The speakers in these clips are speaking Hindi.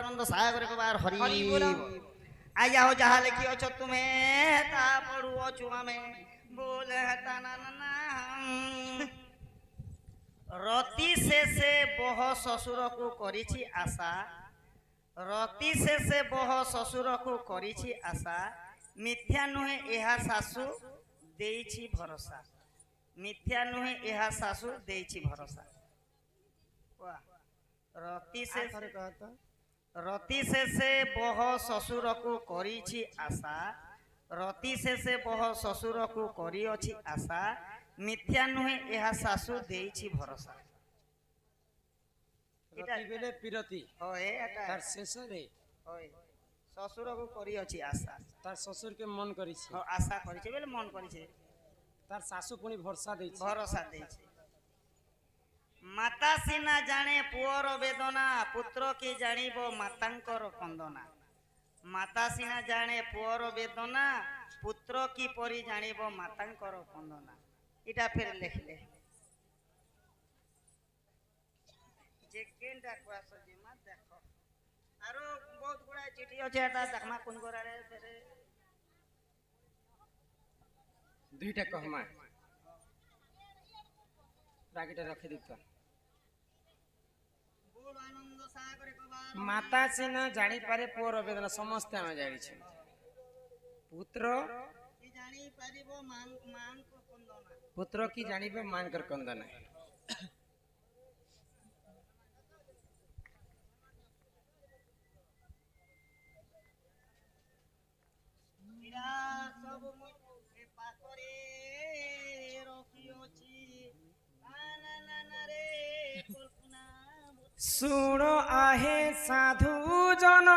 आनंद सागर के बार हरि हरि बोल। आया हो जहाँ लिखी हो तुम्हें ता पढ़ू चुआ में बोले हता ना ना ना रति से बह ससुर को करिछि आशा रति से बह ससुर को करिछि आशा मिथ्या नुहे एहा सासु देइछि भरोसा मिथ्या नुहे एहा सासु देइछि भरोसा रति से बह ससुर को करिछि आशा रति से बह ससुर को करिछि आशा मिथ्या नुहे एहा सासु देइछि भरोसा रति बेले पिरती होए एटा तार शेष रे होए ससुर को करिछि आशा तार ससुर के मन करिछि हो आशा करिछि बेले मन करिछि तार सासु पुनी भरोसा देछि भरोसा देछि माता सिना जाने पुअर वेदना पुत्र की जानिबो मातांकर कंदना माता सिना जाने पुअर वेदना पुत्र की परि जानिबो मातांकर कंदना इटा फिर लिखले जे केनटा क्वास जे मत देखो आरो बहुत गुडा चिठी अछि एटा देखमा कोन गोरारे फेरे दुईटा कहमा रागीटा रखि दित आनंद सागर के बार माता सिना जानी पारे पुअर वेदना समस्त आमे जानि छै पुत्र की जानी परिबो मांग को कंदना पुत्र की जानिबे मानकर कंदना इरा सब मुझे पाकरे रखियोची ना ना ना रे कल्पना सुनो आहे साधु जन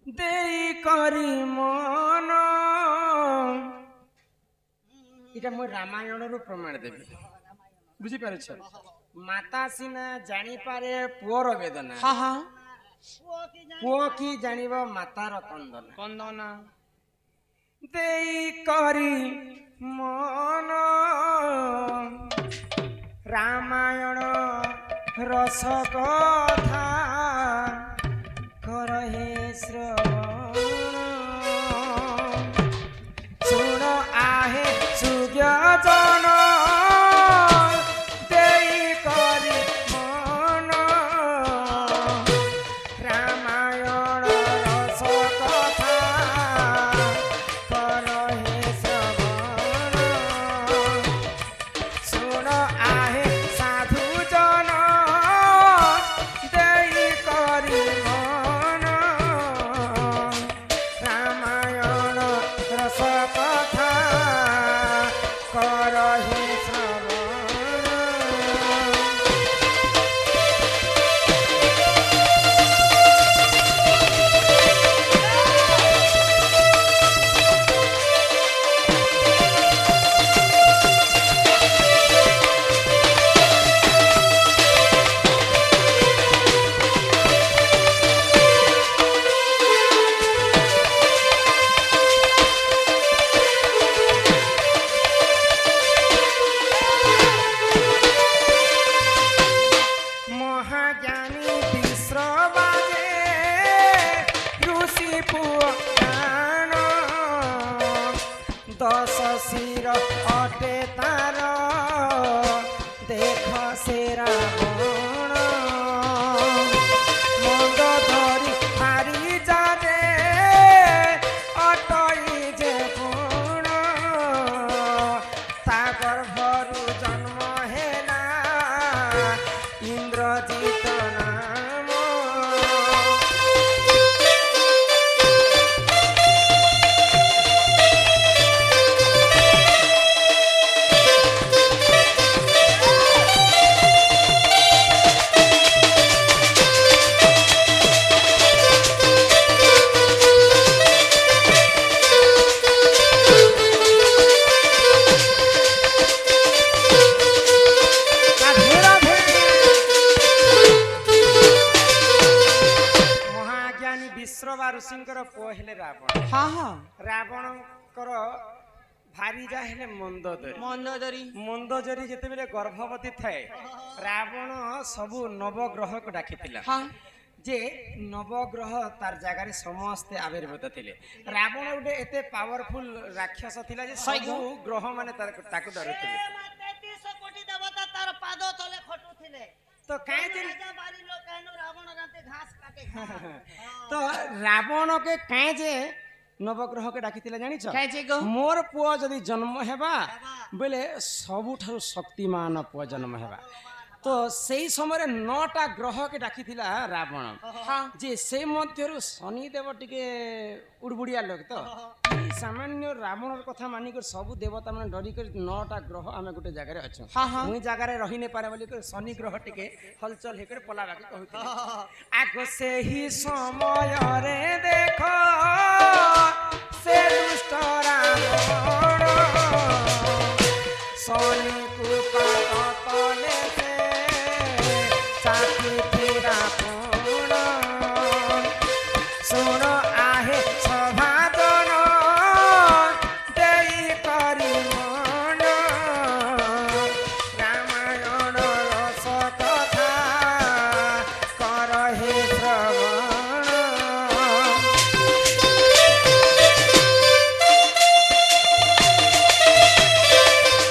देई करी मन इटा मो रामायण रु प्रमाण देबी बुझी पारे छ माता सिना जानी पारे पुअर वेदना हां हां पुओ की जानिबो मातार कंदना कंदना देई करी मन रामायण रस कथा करहे श्रवण सुन आहे सुज्ञ जन देई करी मन रामायण रस कथा करहे श्रवण सुन आहे साधु जन देई करी मन रामायण रस कथा करहि श्रवण महाज्ञानी विश्रबाजे ऋषि पुराण दश शिर अटे तार देख से रावण मंद धरी हारी जाने अटई जे गुण ताकर भरु जन्म हेला इंद्रजीत नाम ऋषिंकर पुओ हेले रावण हाँ हाँ रावणकर ଭାରିଜା ହେଲେ ମନ୍ଦୋଦରୀ ମନ୍ଦୋଦରୀ ମନ୍ଦୋଦରୀ ଯେତେବେଳେ ଗର୍ଭବତୀ ଥାଏ ରାବଣ ସବୁ ନବଗ୍ରହକୁ ଡାକିଥିଲା ହଁ ଯେ ନବଗ୍ରହ ତାର ଜାଗାରେ ସମସ୍ତେ ଆବିର୍ଭୂତ ଥିଲେ ରାବଣ ଗୋଟେ ଏତେ ପାୱାରଫୁଲ ରାକ୍ଷସ ଥିଲା ଯେ ସବୁ ଗ୍ରହ ମାନେ ତାକୁ ଡରୁଥିଲେ 33 କୋଟି ଦେବତା ତାର ପାଦ ତଳେ ଖଟୁଥିଲେ ତ କାହିଁ ଯେ ରାଜା ବାରି ଲୋକ କାହିଁନ ରାବଣ ରାତେ ଘାସ କାଟେ ତ ରାବଣକେ କାହିଁ ଯେ ନବଗ୍ରହକେ ଡାକିଥିଲେ ଜାଣିଛ କାଇଁ ଯେ ଗୋ ମୋର ପୁଅ ଯଦି ଜନ୍ମ ହେବା ବୋଲେ ସବୁଠାରୁ ଶକ୍ତିମାନ ପୁଅ ଜନ୍ମ ହେବା ତ ସେଇ ସମୟରେ 9ଟା ଗ୍ରହକେ ଡାକିଥିଲା ରାବଣ ଯେ ସେ ମଧ୍ୟରୁ ଶନିଦେବ ଟିକେ ଉଡ଼ବୁଡ଼ିଆ ଲୋକ ତ ଏଇ ସାମାନ୍ୟ ରାବଣର କଥା ମାନିକରି ସବୁ ଦେବତା ମାନେ ଡରିକରି 9ଟା ଗ୍ରହ ଆମେ ଗୋଟେ ଜାଗାରେ ଅଛୁ ମୁଇଁ ଜାଗାରେ ରହି ନ ପାରେ ବୋଲି ଶନି ଗ୍ରହ ଟିକେ ହଲଚଲ ହେଇକରି ପଲାବାକୁ କହୁଥିଲେ ଆଗ ସେହି ସମୟରେ ଦେଖ ସେ ଦୁଷ୍ଟ ରାବଣ ଶନିକୁ ପାଦ ତଳେ ଶୁଣ ଆହେ ସଭାଦନ ଦେଇ କରି ମନ ରାମାୟଣ ରସ କଥା କର ହେ ଶ୍ରବଣ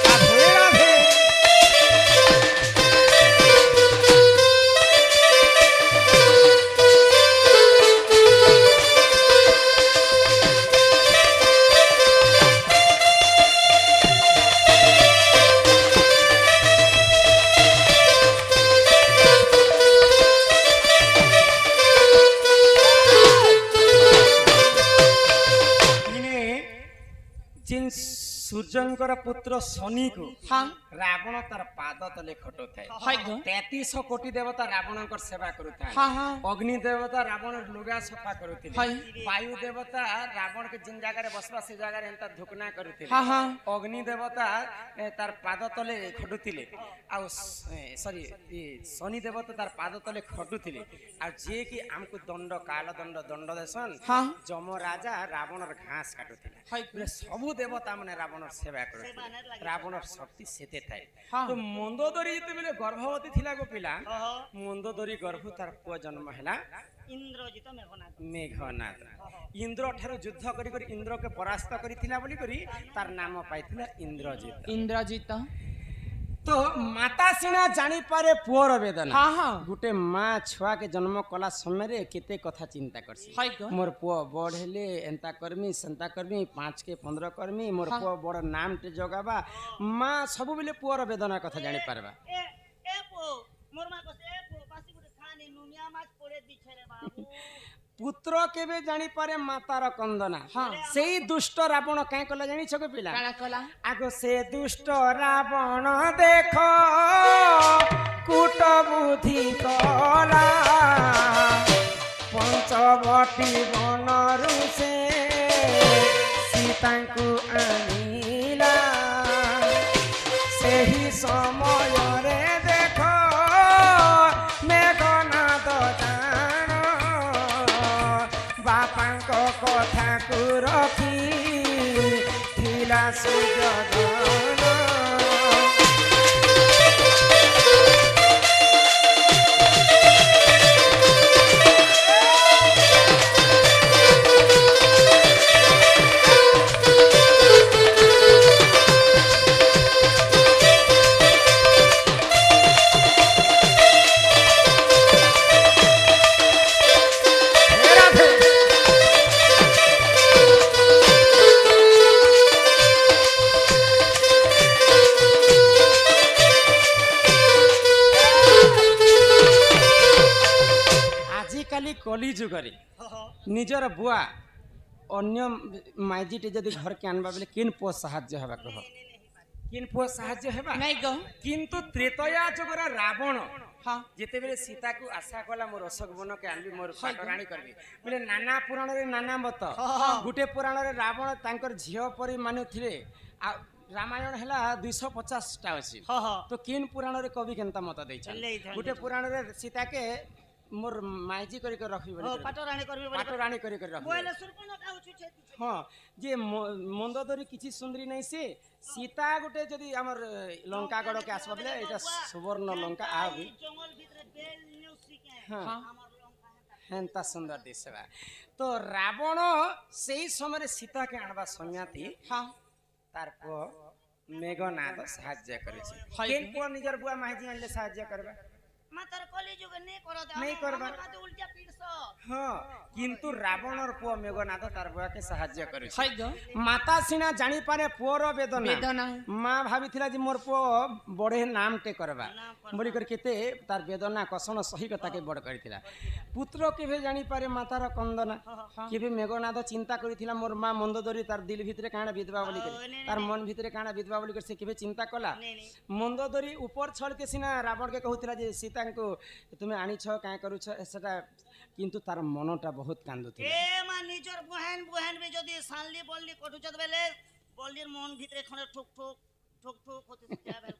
ରାଧେ ରାଧେ ସୂର୍ଯ୍ୟଙ୍କର ପୁତ୍ର ଶନିକୁ ରାବଣ ତାର ପାଦ ତଳେ ଖଟଉଥାଏ 33 କୋଟି ଦେବତା ରାବଣଙ୍କର ସେବା କରୁଥାଏ ଅଗ୍ନି ଦେବତା ରାବଣର ଲୁଗା ସଫା କରୁଥିଲେ ବାୟୁ ଦେବତା ରାବଣକେ ଜିନ୍ ଜାଗାରେ ବସବା ସେ ଜାଗାରେ ଏନ୍ତା ଧୁକନା କରୁଥିଲେ ଅଗ୍ନି ଦେବତା ତାର ପାଦ ତଳେ ଖଟୁଥିଲେ ଆଉ ସରି ଶନି ଦେବତା ତାର ପାଦ ତଳେ ଖଟୁଥିଲେ ଆଉ ଯିଏ କି ଆମକୁ ଦଣ୍ଡ କାଳ ଦଣ୍ଡ ଦେସନ୍ ଯମ ରାଜା ରାବଣର ଘାସ କାଟୁଥିଲେ ସବୁ ଦେବତା ମାନେ ରାବଣର ସେବା କରୁଥିଲେ ରାବଣର ଶକ୍ତି ସେତେ ଥାଏ ତ ମନ୍ଦୋଦରୀ ଯେତେବେଳେ ଗର୍ଭବତୀ ଥିଲା ଗୋ ପିଲା ମନ୍ଦୋଦରୀ ଗର୍ଭ ତାର ପୁଅ ଜନ୍ମ ହେଲା ଇନ୍ଦ୍ରଜିତ ମେଘନାଦ ଇନ୍ଦ୍ର ଠାରୁ ଯୁଦ୍ଧ କରି କରି ଇନ୍ଦ୍ରକେ ପରାସ୍ତ କରିଥିଲା ବୋଲି କରି ତାର ନାମ ପାଇଥିଲା ଇନ୍ଦ୍ରଜିତ तो माता सिना जानी पारे पुअर वेदना गुटे माँ छुआ के जन्म कला समय रे केते कथा चिंता करसी मोर पुआ बड़ हेले एंता करमी सेंता करमी 5 के 15 करमी मोर पुआ बड़ नाम टे जगाबा माँ सब बेले पुअर वेदना कथा जानी पारबा ए पो मोर माँ को से पो पासी गुटे खानी नुनिया माछ पड़े दिछे रे बाबू पुत्र केबे जानी पारे मातार कंदना सेई दुष्ट रावण काहे कला जानी छके पिला काला कला आगो से दुष्ट रावण देखो कुट बुद्धि कला पंचवटी बनरु से सीता को आनिला सेही समय रे देखो मेघनाद बापांको कथा को रखी थिला सुजगन कली जुगरे निजर बुआ अन्य माइजीटे जदि घर के आनबा बेले किन पो साहाय्य हेबा कह किन पो साहाय्य हेबा नहीं गो किंतु त्रेतया जुगर रावण जेते बेले सीता को आशा कला मोर अशोक वन के आनबी मोर पाटराणी करबी बोले नाना पुराण रे नाना मत गुटे पुराण रे रावण तांकर झियो परि मानुथिले आ रामायण हैला 250 टा अछि तो किन पुराण रे कवि केनता मत दै छ गुटे पुराण रे सीता के मोर माइजी करी कर रखी हो पाटराणी करबी बोली पाटो रानी करी कर रखी बोले सुरपन काउछु छे हाँ जे मंदोदरी किछि सुंदरी नहीं से सीता गुटे जदि हमर लंका गड़ के आसबा बेले एटा सुवर्ण लंका आ भी जंगल भीतर बेल न्यूसी के हाँ। हमर लंका हेंता सुंदर दिसबा तो रावण सेई समय सीता के आनबा संज्ञाती हाँ तार पो मेघनाद साहाय्य करेछि केन पो निजर बुआ माइजी आनले साहाय्य करबा मातर कली जुग नहीं करो दे नहीं करबा माते उल्टा पीड़सो हाँ किंतु रावणर पुओ मेघनाद तार बुआ के साहाय्य करेछि माता सिना जानी पारे पुओर वेदना मां भाबिथिला जे मोर पुओ बड़े नाम टे करबा बोली कर केते तार वेदना कसन सही कथा के बड़ करिथिला पुत्र केबे जानी पारे मातार कंदना केबे मेघनाद चिंता करिथिला मोर मां मंदोदरी तार दिल भितरे काना विधवा बोली कर तार मन भितरे काना विधवा बोली कर से केबे चिंता कला मंदोदरी ऊपर छल के सिना रावण के कहउथिला जे सीता को तुमे आनी छ काय करू छ सेटा किंतु तार मनटा बहुत कांदुथिला ए मा निजर बहन में जदी सानली बोलली कटुचत बेले बोललीर मन भितरे खने ठुक ठुक ठुक ठुक होते जाबे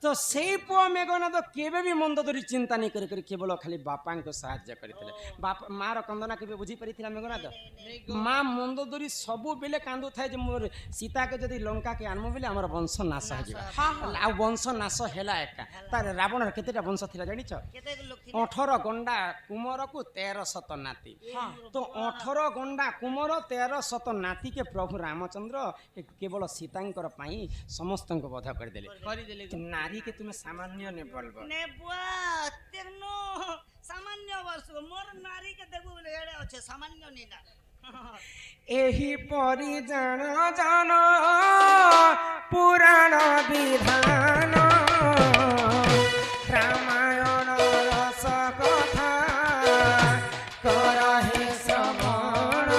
तो सेई पो मेघनाद केबे भी मंदोदरी चिंता नहीं करे केवल खाली बापा को साहाय्य करथिले बाप मार कंदना केबे बुझी परिथिला मेघनाद मां मंदोदरी सबु बेले कांदु थाए जे मोर सीता के जदी लंका के आनमो बेले हमर वंश नाश हो जिबा आ वंश नाश हेला एका तार रावण केतेटा वंश थिला जानि छ केते लोग 18 गंडा कुमर को 1300 नाती तो 18 गंडा कुमर 1300 नाती के प्रभु रामचंद्र केवल सीतांकर पाई समस्त को वध कर देले नारी के तुम सामान्य ने बोलबो ने बुआ तेनो सामान्य वर्ष मोर नारी के देखबो बोले एडे अच्छे सामान्य नी ना एही परि जान जान पुराण विधान रामायण रस कथा करहे श्रवण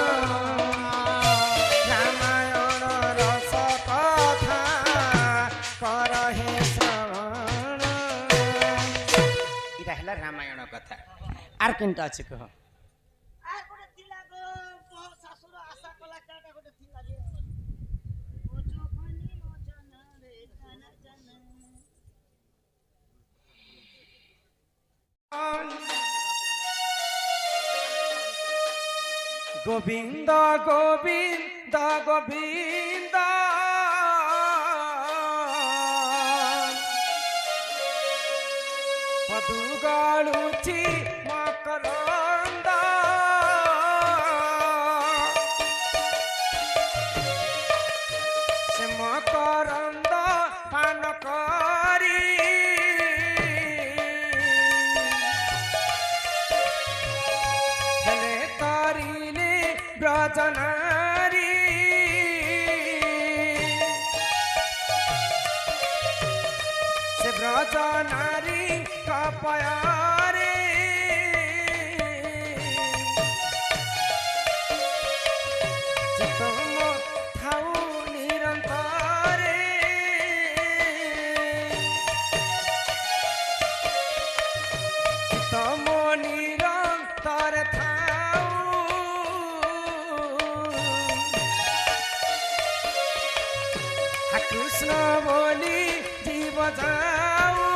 रामायण रस कथा करहे श्रवण इटा हला रामायण कथा आर केनटा अछि कह आर कोटे थिला गो मोर सासुर आशा कला काटा कोटे थिला जे ओ चोखनी ओ जन रे जन जन गोविंद गोविंद गोविंद पदुगालुची मकरंद से मकरंद पान करी हेले तारिले ब्रजनारी से ब्रजनारी कपयारे तुम थाऊ निरंतरे तुम निरंतर थाऊ कृष्ण बोली जीव जाऊ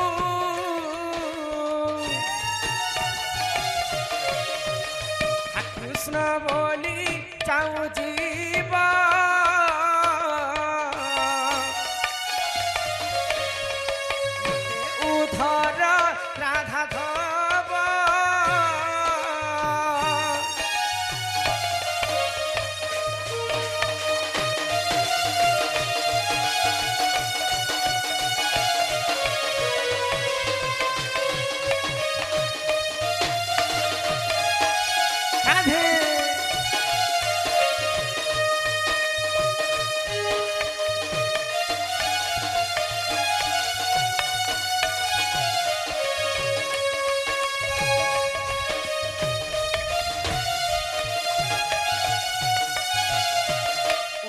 कृष्ण बोली जाऊ जीव उधर राधा धव राधे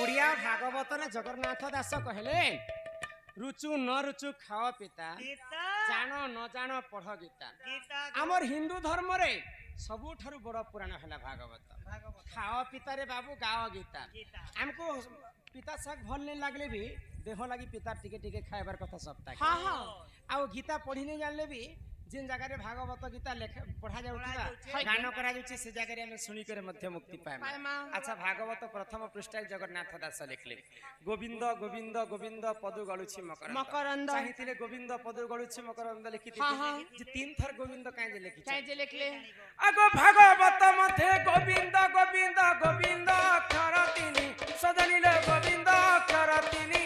ओडिया भागवत रे जगन्नाथ दास कहले रुचु न रुचु खाओ पिता गीता जान न जान पढ़ गीता गीता आमर हिंदू धर्म रे सबुठारु बड़ पुराण हला भागवत खाओ पिता रे बाबू गाओ गीता गीता हमको पिता साग भल नहीं लागले भी देह लगी पिता टिके टिके खाइबार कथा सप्ताह हाँ हाँ आ गीता पढ़ी नहीं जानले भी जिन जगह रे भागवत गीता लेख पढ़ा जाउथिबा जाउछि। गान करा जाउछि से जगह रे हम सुनी करे मध्य मुक्ति पाएमा पाएमा। अच्छा भागवत प्रथम पृष्ठाय जगन्नाथ दास लिखले गोविंद गोविंद गोविंद पदु गलुछि मकरंद मकरंद। चाहितिले गोविंद पदु गलुछि मकरंद लिखिति हाँ, हाँ। जे तीन थर गोविंद काहे जे लिखिछ चाहे जे लिखले आगो भागवत मथे गोविंद गोविंद गोविंद अक्षर तिनी सजनिले गोविंद अक्षर तिनी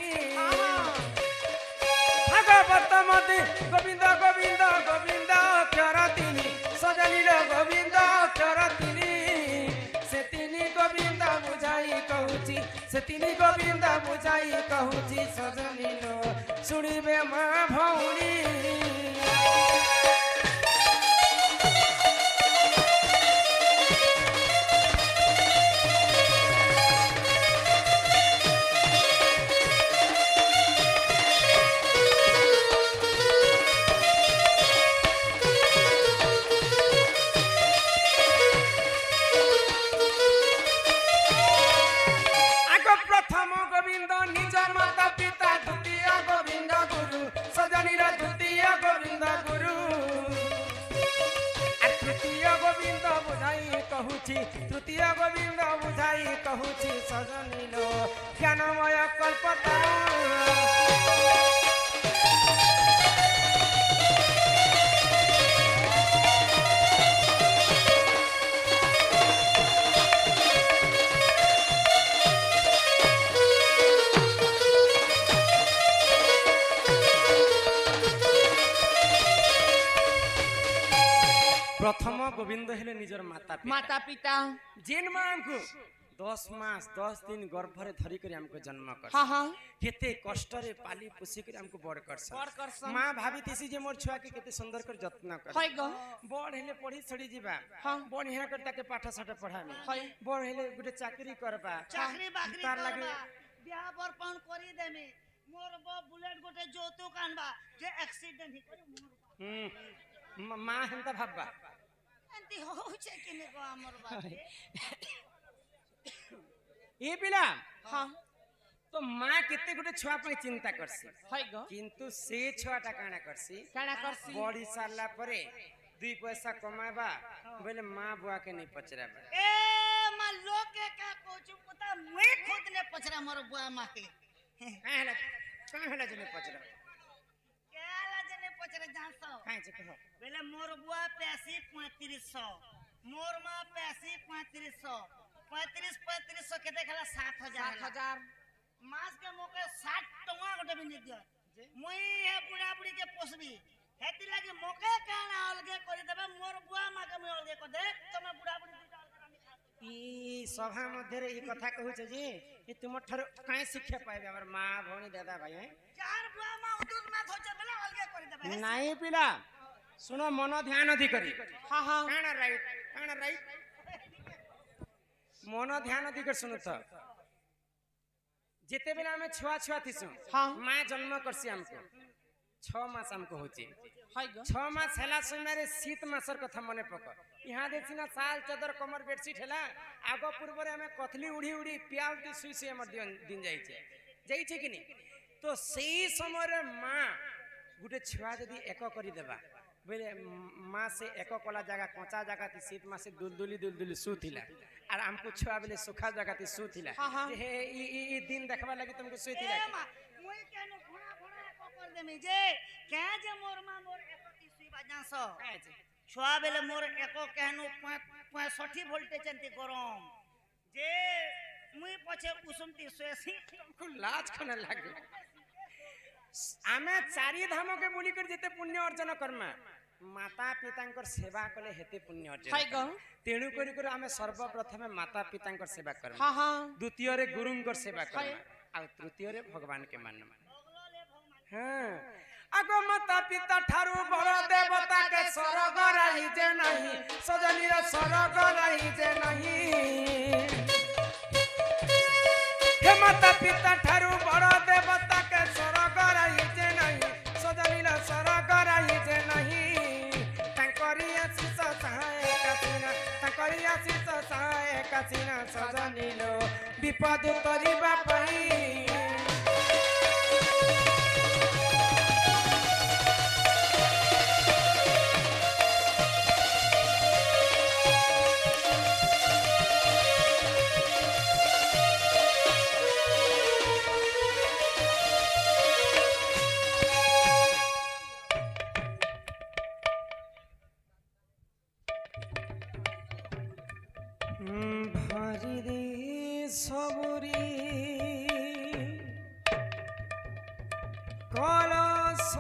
भागवत मथे गोविंद गोविंद गोविंद अक्षर तिनी सजनिले गोविंद अक्षर तिनी से तिनी गोविंद बुझाई कहूची से तिनी गोविंद बुझाई कहूची सजनिलो सुनिबे मा भौणी तृतीय गोविंद बुझाई कहूची सजनिलो ज्ञानमय कल्पतरु प्रथम गोविंद हेले निजर माता पिता जेन मां हमको 10 मास 10 दिन गर्भरे धरी करी हमको जन्म कर हाँ हाँ केते कष्ट रे पाली पोसी करी हमको बड़ कर बड़ करसन। मां भाबितेसी जे मोर छुआ के केते सुंदर कर जत्न कर है गो बड़ हेले पढ़ी छड़ी जीवा हाँ। बढ़िया कर ताके पाठ साठ पढ़ामी है। बड़ हेले गुटे चाकरी करबा चाकरी बाकरी तार लागे करबा बियाह बरपन करी देमी मोर बो बुलेट गोटे जोतुक आनबा जे एक्सीडेंट ही करी मोर मां हेंता भाबबा एंती होउछे किने को हमर बात ए पिला हाँ तो मां केते गुटे छुआ पे चिंता करसी है गो किंतु से छुआटा काना करसी काना करसी बड़ी सारला परे दुई पैसा कमाबा बोले मां बुआ के नहीं पचराबा ए मा लोग के का कोचु पता मैं खुद ने पचरा मोर बुआ मां के काहेला जने पचरा केला जने पचरा जानसो काहे जे कहो बेले मोर बुआ पैसी 3500 मोर मां पैसी 3500 3500 के देखला 7000 7000 मास के मोके 60 टका गोटे भी नहीं दियो मुई हे बुढ़ा बुढ़ी के पोसबी हेती लागी मोके काना अलगे करि देबे मोर बुआ मां के मुई अलगे कर दे तमे बुढ़ा बुढ़ी दुटा अलगे रानी खा ई सभा मध्ये रे ई कथा कहू छ जी ई तुम ठर काहे शिक्षा पाइबे हमर मां भौणी दादा भाई हैं चार बुआ मां उदुर में धोचे बेला अलगे करि देबे नहीं पिला सुनो मन ध्यान अधि करी हाँ हाँ काना राइट मन ध्यान अधि कर सुनु त जेते बेला में छुआ छुआ थिसु हाँ। मां जन्म करसी हमको 6 मास हमको होची है गो 6 मास हेला समय रे शीत मासर कथा मने पक यहाँ देखिना साल चदर कमर बेडशीट हेला आगो पूर्व रे हमें कथली उड़ी उड़ी पियाउटी सुई सुई हमर दिन जाई छे कि नहीं तो सही समय रे मां गुटे छुआ जदी एक करी देबा बोले मां से एक कला जगह कच्चा जगह थी शीत मासे दुलदुली सुथिला और हमको छुआ बोले सुखा जगह थी सुथिला हाँ, हाँ। हे ई दिन देखबा लागि तुमको सुथिला ए मां मुई केनो घोड़ा घोड़ा को कर देमी जे के जे मोर मां मोर एकती सुई बाजासो छुआ बेले मोर एको कहनु 65 वोल्टेज चंती गरम जे मुई पछे उसूमती सोएसी तुमको लाज खाना लागे आमे चारि धाम के बुली कर जेते पुण्य अर्जन करमा माता पितांकर सेवा कले हेते पुण्य अर्जन है गो तेणु करी कर आमे सर्वप्रथम माता पितांकर सेवा करमा हाँ हाँ द्वितीय रे गुरुंकर सेवा करमा आ तृतीय रे भगवान के मानमा हां आगो माता पिता ठारू बड़ देवता के स्वर्ग रही जे नहीं सजनी रे स्वर्ग रही जे नहीं हे माता पिता ठारू बड़ देवता के स्वर्ग रही जे नहीं सजनी रे स्वर्ग रही जे नहीं तांकरी आशीष सहाय कासिना सजनी लो विपद तरिबा पई ভরি দে সবরি কলস